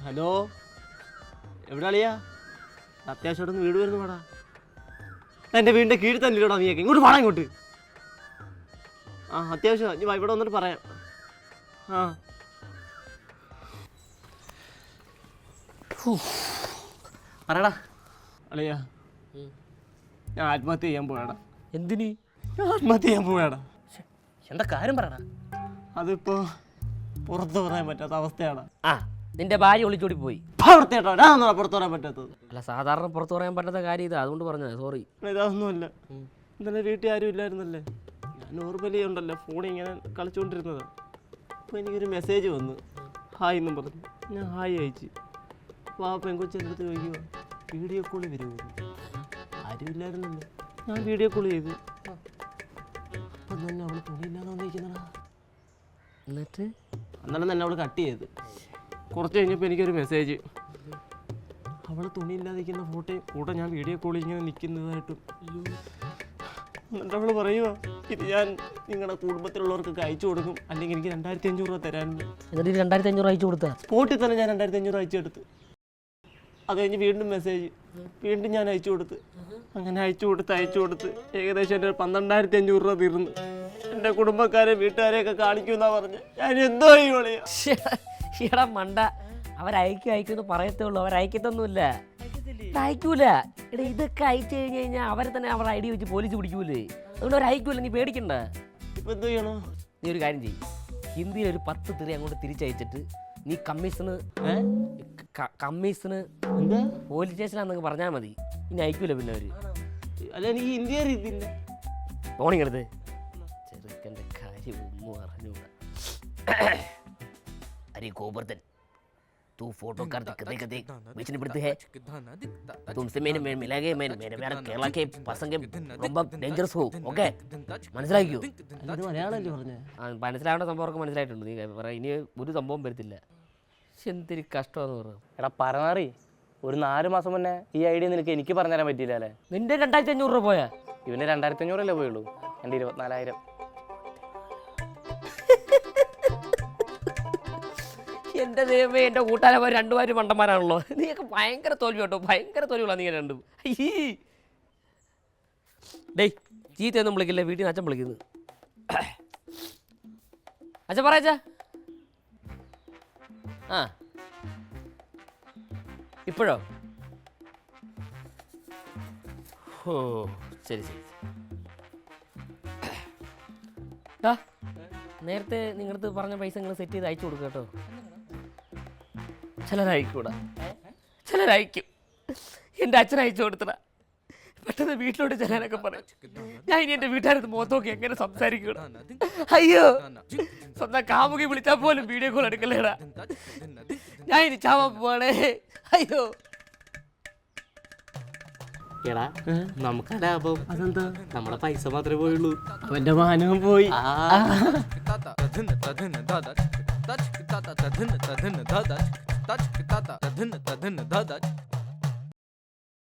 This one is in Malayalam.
ഹലോ, എവിടെ അളിയാ? അത്യാവശ്യമായിട്ടൊന്ന് വീട് വരുന്നു പാടാ. എൻ്റെ വീടിൻ്റെ കീഴിൽ തന്നെ ഇല്ലടാ നീയൊക്കെ. ഇങ്ങോട്ട് പാടാ ഇങ്ങോട്ട്. ആ അത്യാവശ്യം നീ ഇവിടെ വന്നിട്ട് പറയാം. ആ പറയടാ അളിയാ, ഞാൻ ആത്മഹത്യ ചെയ്യാൻ പോയാടാ. എന്തിന്? ഞാൻ ആത്മഹത്യ ചെയ്യാൻ പോയാടാ. എന്താ കാര്യം പറയടാ. അതിപ്പോ പുറത്ത് പറയാൻ പറ്റാത്ത അവസ്ഥയാണ്. ആ നിന്റെ ഭാര്യ ഒളിച്ചോടി പോയി. പുറത്തേട്ടോ ഞാൻ പുറത്ത് പറയാൻ പറ്റാത്തത്. അല്ല സാധാരണ പുറത്ത് പറയാൻ പറ്റാത്ത കാര്യം ഇതാ, അതുകൊണ്ട് പറഞ്ഞത്. സോറി. ഇതൊന്നുമല്ല, ഇന്നലെ വീട്ടിൽ ആരും ഇല്ലായിരുന്നല്ലേ. ഞാൻ നോർമലി ഉണ്ടല്ലോ ഫോണിൽ ഇങ്ങനെ കളിച്ചുകൊണ്ടിരുന്നതാണ്. അപ്പോൾ എനിക്കൊരു മെസ്സേജ് വന്നു, ഹായ് എന്നും പറഞ്ഞു. ഞാൻ ഹായ് അയച്ചു. അപ്പോൾ ആ പെൺകൊച്ചി എൻ്റെ അടുത്ത് ചോദിക്കുക, വീഡിയോ കോൾ വരുമോ? ആരും ഇല്ലായിരുന്നല്ലോ. ഞാൻ വീഡിയോ കോൾ ചെയ്തു. അപ്പം തന്നെ അവൾ തുണിയില്ലാതെ വന്നിരിക്കുന്നതാ. എന്നിട്ട് അന്നേരം തന്നെ അവൾ കട്ട് ചെയ്ത്. കുറച്ച് കഴിഞ്ഞപ്പോൾ എനിക്കൊരു മെസ്സേജ്, അവൾ തുണിയില്ലാതിരിക്കുന്ന ഫോട്ടോയും കൂടെ ഞാൻ വീഡിയോ കോളിൽ ഇങ്ങനെ നിൽക്കുന്നതായിട്ടും. എന്നിട്ട് അവൾ പറയുക, ഇത് ഞാൻ നിങ്ങളുടെ കുടുംബത്തിലുള്ളവർക്കൊക്കെ അയച്ചു കൊടുക്കും, അല്ലെങ്കിൽ എനിക്ക് 2500 രൂപ തരാനുണ്ട്. എന്നിട്ട് 2500 അയച്ചു കൊടുത്താ? സ്പോട്ടിൽ തന്നെ ഞാൻ 2500 അയച്ചെടുത്ത്. അത് കഴിഞ്ഞ് വീണ്ടും മെസ്സേജ്, വീണ്ടും ഞാൻ അയച്ചു കൊടുത്ത്. അങ്ങനെ അയച്ചു കൊടുത്ത് ഏകദേശം എൻ്റെ 12500 രൂപ തീർന്നു. എൻ്റെ കുടുംബക്കാരെ വീട്ടുകാരെയൊക്കെ കാണിക്കുമെന്നാ പറഞ്ഞ്. ഞാൻ എന്തോ ഈടാ മണ്ട, അവരയക്കുമെന്ന് പറയത്തേ ഉള്ളൂ. അവരയക്കത്തൊന്നുമില്ല, അയക്കൂല. എടാ ഇതൊക്കെ അയച്ചു കഴിഞ്ഞ് കഴിഞ്ഞാൽ അവരെ തന്നെ അവരുടെ ഐഡി വെച്ച് പോലീസ് പിടിക്കൂലേ. അതുകൊണ്ട് അവർ അയക്കൂല, നീ പേടിക്കണ്ട. ഇപ്പം എന്ത് ചെയ്യണോ? നീ ഒരു കാര്യം ചെയ്യും, ഹിന്ദിയിൽ ഒരു 10 തെറി അങ്ങോട്ട് തിരിച്ചയച്ചിട്ട് നീ കമ്മീഷന് എന്താ പോലീസ് സ്റ്റേഷനാന്നൊക്കെ പറഞ്ഞാൽ മതി. ഇനി അയക്കൂല പിന്നെ അവര്. അല്ല എനിക്ക് ഹിന്ദി അറിയത്തില്ല. ഫോണിങ്ങടുത്ത് ചെറുക്കൻ്റെ കാര്യം ഒന്നും അറിഞ്ഞൂടാ. अरे गोवर्धन, तू फोटो कर दिख बीच में पड़ते है तुमसे मैंने मिला के मेरे प्यार केरला के पसंद ரொம்ப ഡേഞ്ചറസ് हो ഓക്കെ മനസ്സിലാക്കിയോ? അത് മലയാളമല്ലേ പറഞ്ഞേ? മനസ്സിലാവേണ്ട സംഭവമൊക്കെ മനസ്സിലായിട്ടുണ്ട്. നീ പറയാം, ഇനി ഒരു സംഭവം വരത്തില്ല. എന്തൊരു കഷ്ടമാണെന്ന് പറഞ്ഞു. എടാ പരമാറി, ഒരു 4 മാസം മുന്നേ ഈ ഐഡിയ നിനക്ക് എനിക്ക് പറഞ്ഞുതരാൻ പറ്റിയില്ല അല്ലേ? നിന്റെ 2500 രൂപ പോയാ? ഇവന് 2500 അല്ലേ പോയുള്ളൂ, എൻ്റെ 24,000. എൻ്റെ ദൈവമേ, എൻ്റെ കൂട്ടുകാരന്മാർ 2 പേരും മണ്ടന്മാരാണല്ലോ. നീയൊക്കെ ഭയങ്കര തോൽവി കേട്ടോ, ഭയങ്കര തോൽവികളാണ് നീ രണ്ടും. ഡേയ് ചീത്തയൊന്നും വിളിക്കില്ല, വീട്ടിൽ നിന്ന് അച്ഛൻ വിളിക്കുന്നു. അച്ഛൻ പറയാച്ചാ. ആ ഇപ്പോഴോ? ഓ ശരി ശരി. നേരത്തെ നിങ്ങളടുത്ത് പറഞ്ഞ പൈസ നിങ്ങൾ സെറ്റ് ചെയ്ത് അയച്ചു കൊടുക്കുക കേട്ടോ. ചിലരയക്കൂടാ, ചിലരയക്കും. എൻ്റെ അച്ഛൻ അയച്ചു കൊടുത്തടാ. പെട്ടെന്ന് വീട്ടിലോട്ട് ചെല്ലാനൊക്കെ പറയും. ഞാൻ ഇനി എൻ്റെ വീട്ടുകാരത്ത് മുഖത്തോക്കി എങ്ങനെ സംസാരിക്കൂടാ? അയ്യോ, സ്വന്തം കാമുകി വിളിച്ചാൽ പോലും വീഡിയോ കോൾ എടുക്കല്ലേടാ. ഞാൻ ഇനി ചാവാൻ പോവാണേ. അയ്യോ എടാ നമുക്ക് ലാഭം. അതെന്താ? നമ്മളെ പൈസ മാത്രമേ പോയുള്ളൂ. അവന്റെ മാനവും പോയി. Touch